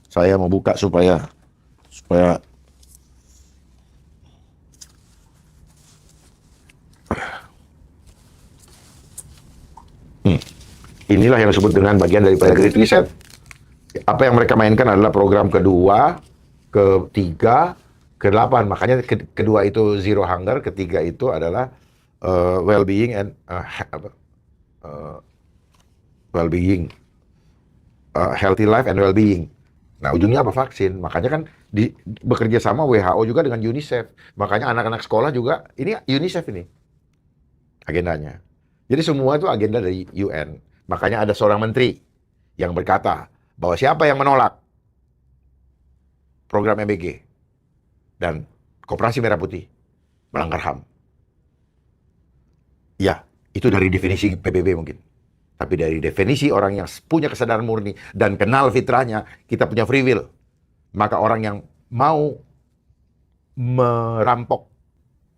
Saya mau buka supaya inilah yang disebut dengan bagian daripada Great Reset. Apa yang mereka mainkan adalah program kedua, ketiga, ke-8. Makanya kedua itu Zero Hunger, ketiga itu adalah well-being and well-being, healthy life and well-being. Nah, ujungnya apa? Vaksin. Makanya kan bekerja sama WHO juga dengan UNICEF. Makanya anak-anak sekolah juga, ini UNICEF ini agendanya. Jadi semua itu agenda dari UN. Makanya ada seorang menteri yang berkata bahwa siapa yang menolak program MBG dan Koperasi Merah Putih melanggar HAM. Ya, itu dari definisi PBB mungkin. Tapi dari definisi orang yang punya kesadaran murni dan kenal fitrahnya, kita punya free will. Maka orang yang mau merampok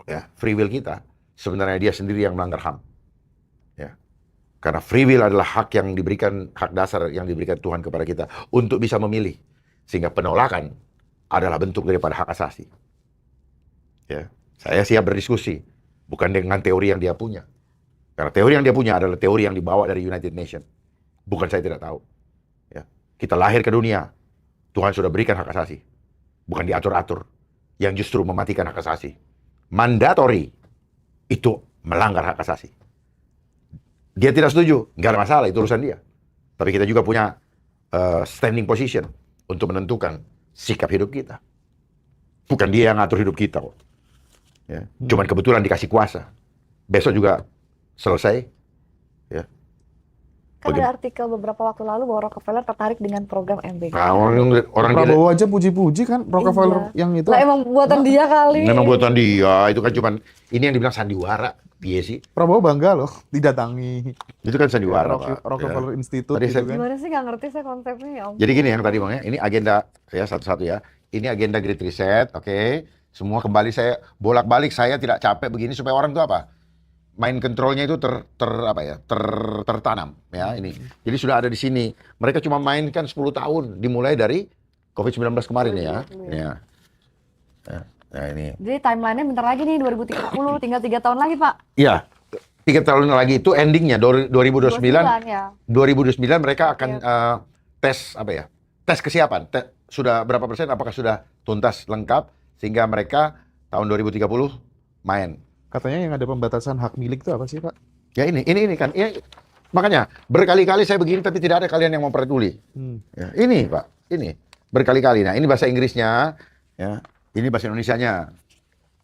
ya, free will kita, sebenarnya dia sendiri yang melanggar HAM. Ya. Karena free will adalah hak yang diberikan, hak dasar yang diberikan Tuhan kepada kita untuk bisa memilih. Sehingga penolakan adalah bentuk daripada hak asasi. Ya. Saya siap berdiskusi, bukan dengan teori yang dia punya. Karena teori yang dia punya adalah teori yang dibawa dari United Nations. Bukan saya tidak tahu. Ya. Kita lahir ke dunia, Tuhan sudah berikan hak asasi. Bukan diatur-atur, yang justru mematikan hak asasi. Mandatory, itu melanggar hak asasi. Dia tidak setuju, nggak ada masalah, itu urusan dia. Tapi kita juga punya standing position untuk menentukan sikap hidup kita. Bukan dia yang ngatur hidup kita kok. Ya. Cuman kebetulan dikasih kuasa. Besok juga selesai. Ya. Kan ada artikel beberapa waktu lalu bahwa Rockefeller tertarik dengan program MBG. Nah, orang Prabowo aja puji-puji kan Rockefeller yang itu. Lah emang buatan dia kali. memang buatan dia, itu kan cuman ini yang dibilang sandiwara. Iya sih. Prabowo bangga loh didatangi Itu kan sandiwara, Pak. Rockefeller Ya. Institute Tadi gitu saya- kan. Gimana sih, nggak ngerti saya konsepnya ya ampun. Jadi gini yang tadi Bang ya, ini agenda ya satu-satu ya. Ini agenda Great Reset, oke. Semua kembali saya bolak-balik, saya tidak capek begini supaya orang tuh apa? Main kontrolnya itu tertanam ya ini. Jadi sudah ada di sini. Mereka cuma mainkan 10 tahun dimulai dari COVID-19 kemarin ya. Ya. Nah, ini. Jadi timelinenya bentar lagi nih 2030, tinggal 3 tahun lagi Pak. Iya. 3 tahun lagi itu endingnya 2029. 29 ya. 2029 mereka akan tes apa ya? Tes kesiapan. Sudah berapa persen? Apakah sudah tuntas lengkap sehingga mereka tahun 2030 main. Katanya yang ada pembatasan hak milik itu apa sih Pak? Ya ini kan. Ini, makanya berkali-kali saya begini tapi tidak ada kalian yang mau peduli. Ya, ini Pak, ini berkali-kali. Nah ini bahasa Inggrisnya, ya. Ini bahasa Indonesianya,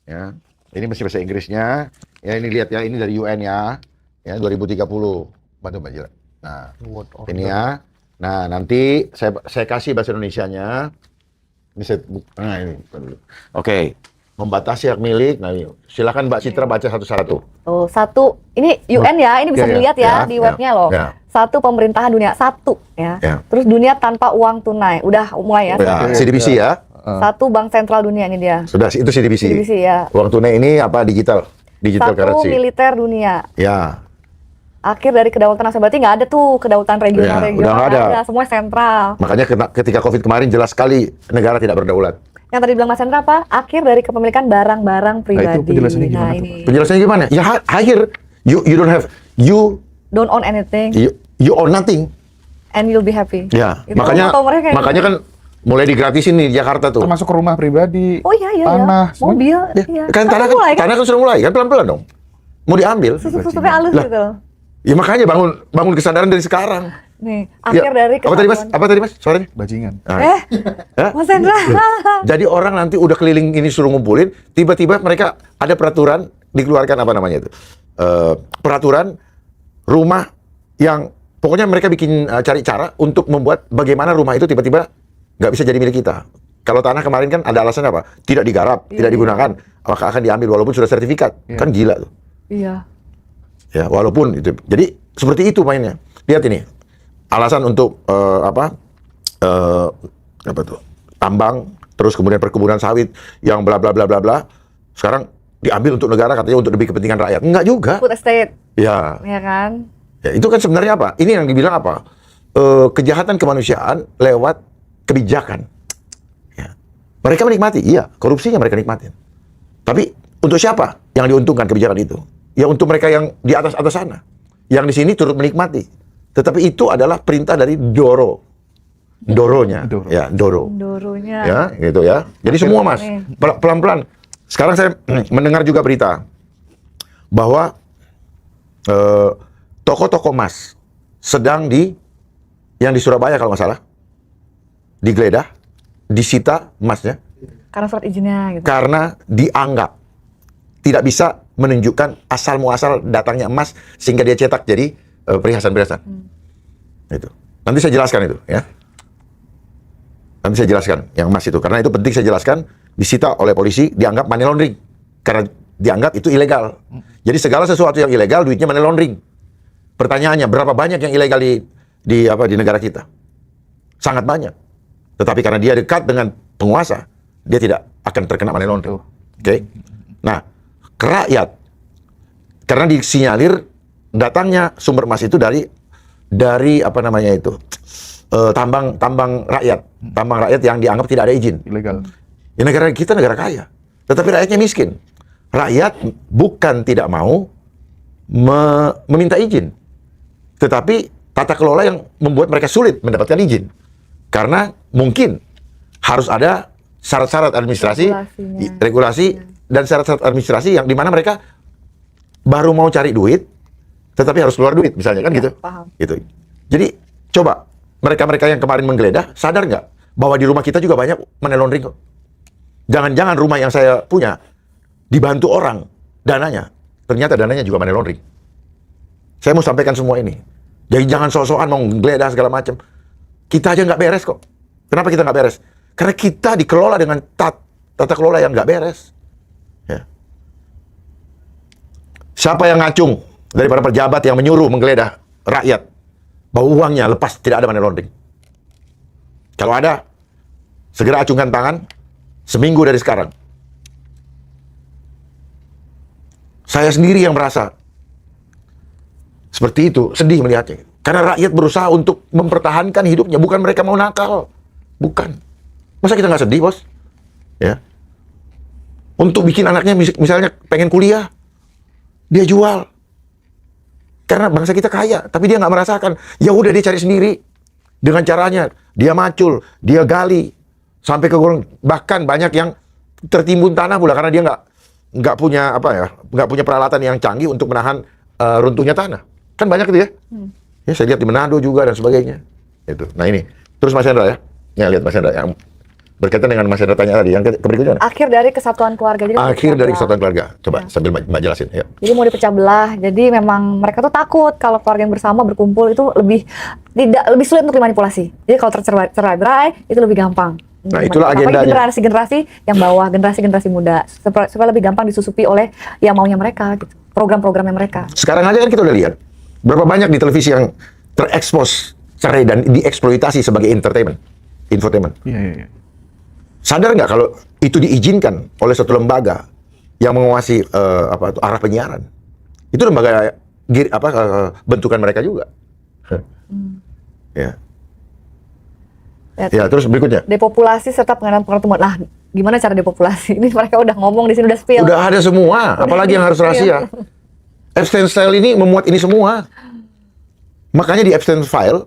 ya. Ini masih bahasa Inggrisnya. Ya ini lihat ya, ini dari UN ya, 2030. Bantu Mbak Jira. Nah, ini ya. Nah nanti saya kasih bahasa Indonesianya. Ini nah ini. Oke. Membatasi hak milik. Nah, silakan Mbak Citra baca satu-satu. Tuh, satu, ini UN ya, ini bisa dilihat ya di webnya loh. Ya. Satu, pemerintahan dunia, satu ya. Ya. Terus dunia tanpa uang tunai, udah mulai ya. Ya, CDBC ya. Satu, bank sentral dunia ini dia. Sudah, itu CDBC. CDBC ya. Uang tunai ini apa? Digital Satu, currency. militer dunia. Ya. Akhir dari kedaulatan nasional, berarti nggak ada tuh kedaulatan regional, Ya, udah nggak ada. semua sentral. Makanya ketika COVID kemarin jelas sekali negara tidak berdaulat. Yang tadi bilang Mas Hendra apa? Akhir dari kepemilikan barang-barang pribadi. penjelasannya gimana tuh, ini. Penjelasannya gimana? Ya akhir you don't have you Don't own anything own nothing. and you'll be happy. Ya, Itu makanya motto mereka kayak kan mulai digratisin nih di Jakarta tuh. Termasuk rumah pribadi, Oh iya tanah, ya. Mobil. Ya, Iya. kan tanah mulai kan? tanah kan sudah mulai kan pelan-pelan dong. Mau diambil. Susuk-susuknya halus Lah. gitu. Ya makanya bangun kesadaran dari sekarang. Nih, Ya, akhir dari apa tadi Mas? kesatuan. Apa tadi Mas? Suaranya? bajingan. Ah. Ya? Mas Hendra. Jadi orang nanti udah keliling ini suruh ngumpulin, tiba-tiba mereka ada peraturan dikeluarkan apa namanya itu? Peraturan rumah yang pokoknya mereka bikin cari cara untuk membuat bagaimana rumah itu tiba-tiba nggak bisa jadi milik kita. Kalau tanah kemarin kan ada alasan apa? Tidak digarap, tidak digunakan, maka akan diambil walaupun sudah sertifikat. Kan gila tuh. Iya. Ya, walaupun itu. Jadi seperti itu mainnya. Lihat ini. Alasan untuk apa tuh? Tambang, terus kemudian perkebunan sawit yang bla bla bla bla bla. Sekarang diambil untuk negara katanya untuk lebih kepentingan rakyat. Enggak juga. Food estate. Ya. Ya kan? Ya, itu kan sebenarnya apa? Ini yang dibilang apa? Kejahatan kemanusiaan lewat kebijakan. Ya. Mereka menikmati, iya, korupsinya mereka nikmatin. Tapi untuk siapa yang diuntungkan kebijakan itu? Ya untuk mereka yang di atas sana, yang di sini turut menikmati. Tetapi itu adalah perintah dari Doronya, Doro. ya Doro, Doronya. ya gitu ya. Jadi semua mas, pelan-pelan. Sekarang saya mendengar juga berita bahwa toko-toko emas sedang yang di Surabaya kalau nggak salah, digeledah, disita emasnya Karena surat izinnya gitu. karena dianggap tidak bisa menunjukkan asal muasal datangnya emas sehingga dia cetak jadi perhiasan-perhiasan. Itu. Nanti saya jelaskan itu, ya. Nanti saya jelaskan yang emas itu karena itu penting saya jelaskan. Disita oleh polisi dianggap money laundering karena dianggap itu ilegal. Jadi segala sesuatu yang ilegal duitnya money laundering. Pertanyaannya berapa banyak yang ilegal di negara kita? Sangat banyak. Tetapi karena dia dekat dengan penguasa, dia tidak akan terkena money laundering. Oke. Nah, ke rakyat karena disinyalir datangnya sumber emas itu dari apa namanya itu? Tambang rakyat yang dianggap tidak ada izin. Ilegal. Ya negara kita negara kaya, tetapi rakyatnya miskin. Rakyat bukan tidak mau meminta izin, tetapi tata kelola yang membuat mereka sulit mendapatkan izin. Karena mungkin harus ada syarat-syarat administrasi, regulasi, dan syarat-syarat administrasi yang dimana mereka baru mau cari duit, tetapi harus keluar duit, misalnya kan Ya, gitu. paham. Gitu. Jadi coba mereka-mereka yang kemarin menggeledah sadar nggak bahwa di rumah kita juga banyak money laundering kok. Jangan-jangan rumah yang saya punya dibantu orang dananya, ternyata dananya juga money laundering. Saya mau sampaikan semua ini. Jadi jangan sok-sokan mau geledah segala macam. Kita aja nggak beres kok. Kenapa kita nggak beres? Karena kita dikelola dengan tata kelola yang nggak beres. Ya. Siapa yang ngacung daripada pejabat yang menyuruh menggeledah rakyat bahwa uangnya lepas tidak ada money laundering? Kalau ada, segera acungkan tangan seminggu dari sekarang. Saya sendiri yang merasa seperti itu, sedih melihatnya. Karena rakyat berusaha untuk mempertahankan hidupnya, bukan mereka mau nakal. Bukan. Masa kita nggak sedih, bos? Ya. Untuk bikin anaknya misalnya pengen kuliah, dia jual. Karena bangsa kita kaya, tapi dia nggak merasakan. Ya udah dia cari sendiri. Dengan caranya, dia macul, dia gali. Sampai ke gorong. Bahkan banyak yang tertimbun tanah pula karena dia nggak punya nggak punya peralatan yang canggih untuk menahan runtuhnya tanah. Kan banyak itu ya. Ya saya lihat di Manado juga dan sebagainya. Itu. Nah ini. Terus Mas Hendra ya. Ya lihat Mas Hendra yang berkaitan dengan Mas Hendra tanya tadi. Yang berikutnya. Akhir dari kesatuan keluarga. Jadi Akhir dari kesatuan keluarga. Coba Ya. sambil Mbak jelasin. Ya. Jadi mau dipecah belah. Jadi memang mereka tuh takut kalau keluarga yang bersama berkumpul itu lebih sulit untuk dimanipulasi. Jadi kalau tercerai-berai itu lebih gampang. Nah, itulah agendanya. Generasi-generasi yang bawah, generasi-generasi muda supaya lebih gampang disusupi oleh yang maunya mereka gitu. Program-programnya mereka. Sekarang aja kan kita udah lihat berapa banyak di televisi yang terekspos cerai dan dieksploitasi sebagai infotainment. Iya. Sadar nggak kalau itu diizinkan oleh suatu lembaga yang menguasai arah penyiaran? Itu lembaga bentukan mereka juga. Ya. Ya, terus berikutnya. Depopulasi serta pengadaan pertemuan. Nah, gimana cara depopulasi? Ini mereka udah ngomong di sini, udah spill. Udah ada semua, apalagi yang harus rahasia. Epstein File ini memuat ini semua. Makanya di Epstein File,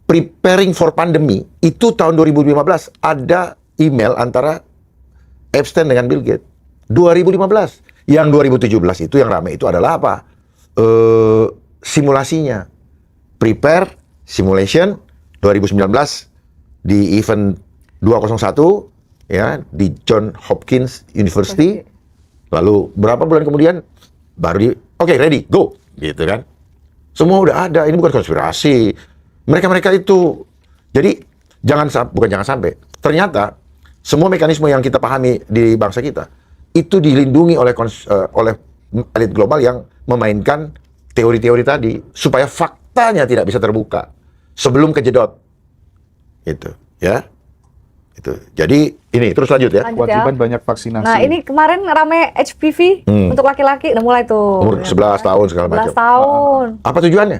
Preparing for Pandemic, itu tahun 2015 ada email antara Epstein dengan Bill Gates. 2015. Yang 2017 itu yang ramai itu adalah apa? Simulasinya. Prepare, simulation, 2019 di event 201 ya di John Hopkins University. Lalu berapa bulan kemudian baru oke, ready, go, gitu kan. Semua udah ada, ini bukan konspirasi. Mereka itu. Jadi bukan jangan sampai. Ternyata semua mekanisme yang kita pahami di bangsa kita itu dilindungi oleh elit global yang memainkan teori-teori tadi supaya faktanya tidak bisa terbuka sebelum kejedot. Itu, ya. Itu. Jadi ini terus lanjut ya. Kewajiban banyak vaksinasi. Nah, ini kemarin rame HPV untuk laki-laki udah mulai tuh. Umur 11 tahun segala macam. 11 tahun. Apa tujuannya?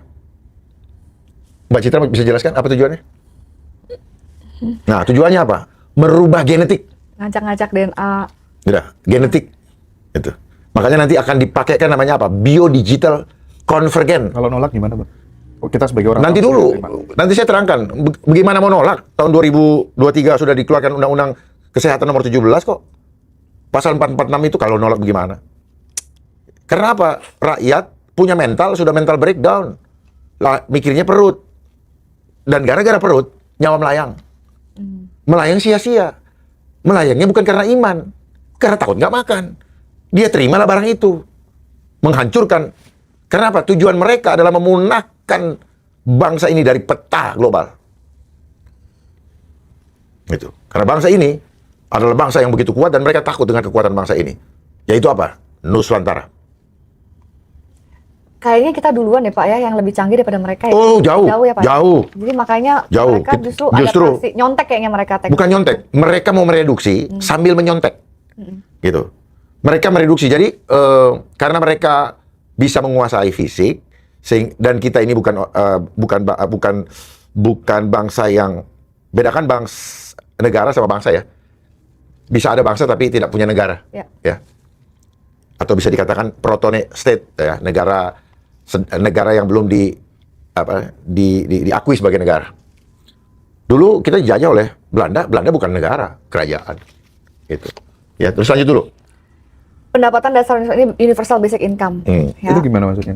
Mbak Citra bisa jelaskan apa tujuannya? Nah, tujuannya apa? Merubah genetik. Ngacak-ngacak DNA. Udah, genetik. Itu. Makanya nanti akan dipakaikan namanya apa? Biodigital convergen. Kalau nolak gimana, Bang? Oh, kita sebagai orang Nanti awam dulu, gimana? nanti saya terangkan bagaimana mau nolak. Tahun 2023 sudah dikeluarkan Undang-Undang Kesehatan nomor 17 kok. Pasal 446 itu kalau nolak bagaimana? Karena apa? Rakyat punya mental, sudah mental breakdown. Lah, mikirnya perut. Dan gara-gara perut, nyawa melayang. Melayang sia-sia. Melayangnya bukan karena iman. Karena takut nggak makan. Dia terimalah barang itu. Menghancurkan. Karena apa? Tujuan mereka adalah memunahkan bangsa ini dari peta global. Gitu. Karena bangsa ini adalah bangsa yang begitu kuat dan mereka takut dengan kekuatan bangsa ini. Yaitu apa? Nusantara. Kayaknya kita duluan ya Pak ya, yang lebih canggih daripada mereka ya. Oh, jauh. Jauh ya Pak. Jauh. Jadi makanya Jauh. mereka justru Justru. adaptasi, nyontek kayaknya mereka. Bukan nyontek. Mereka mau mereduksi sambil menyontek. Gitu. Mereka mereduksi. Jadi, karena mereka bisa menguasai fisik, dan kita ini bukan bangsa yang, bedakan negara sama bangsa ya. Bisa ada bangsa tapi tidak punya negara. Ya. Atau bisa dikatakan protone state ya, negara yang belum diakui sebagai negara. Dulu kita dijajah oleh Belanda bukan negara, kerajaan. Gitu. Ya, terus lanjut dulu. Pendapatan dasar ini universal basic income. Ya. Itu gimana maksudnya?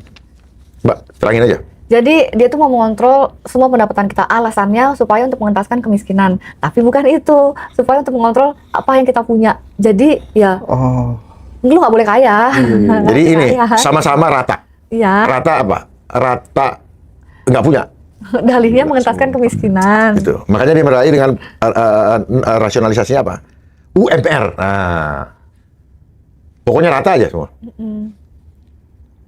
Mbak, terangin aja. Jadi dia tuh mau mengontrol semua pendapatan kita. Alasannya supaya untuk mengentaskan kemiskinan. Tapi bukan itu, supaya untuk mengontrol apa yang kita punya. Jadi ya, Oh, lu nggak boleh kaya. Nggak Jadi boleh ini kaya. sama-sama rata. Iya. Rata apa? Rata nggak punya. Dalihnya mengentaskan kemiskinan. Gitu. Makanya dia meraih dengan rasionalisasinya apa? UMR. Nah, pokoknya rata aja semua.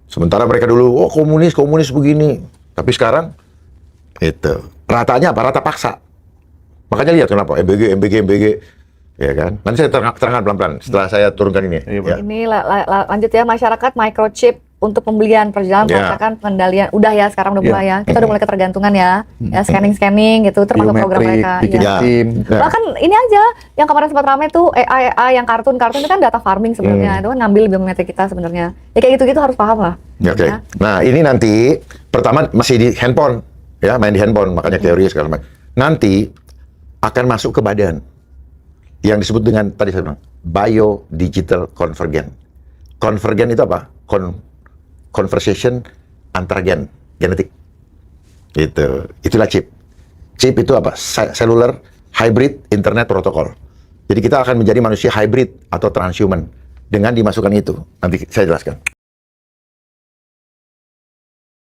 Sementara mereka dulu, oh komunis begini. Tapi sekarang, itu ratanya apa? Rata paksa. Makanya lihat kenapa MBG, ya kan? Nanti saya terangkan pelan-pelan setelah saya turunkan ini. Iya, Ya. Ini lanjut ya, masyarakat microchip untuk pembelian perjalanan, Ya. pelacakan, pengendalian. Udah ya, sekarang udah mulai ya. Kita udah mulai ketergantungan ya. Ya scanning gitu, termasuk program biometrik, mereka. bikin Ya. SIM. Ya. Bahkan ini aja yang kemarin sempat ramai tuh AI yang kartun itu kan data farming sebenarnya. Itu kan ngambil biometrik kita sebenarnya. Ya kayak gitu-gitu harus paham lah. Ya, oke. Ya. Nah, ini nanti pertama masih di handphone, ya, main di handphone, makanya teori segala macam. Nanti akan masuk ke badan yang disebut dengan tadi saya bilang biodigital convergen. Convergen itu apa? Conversation antar genetik. Itulah chip. Chip itu apa? Cellular hybrid internet protocol. Jadi kita akan menjadi manusia hybrid atau transhuman dengan dimasukkan itu. Nanti saya jelaskan.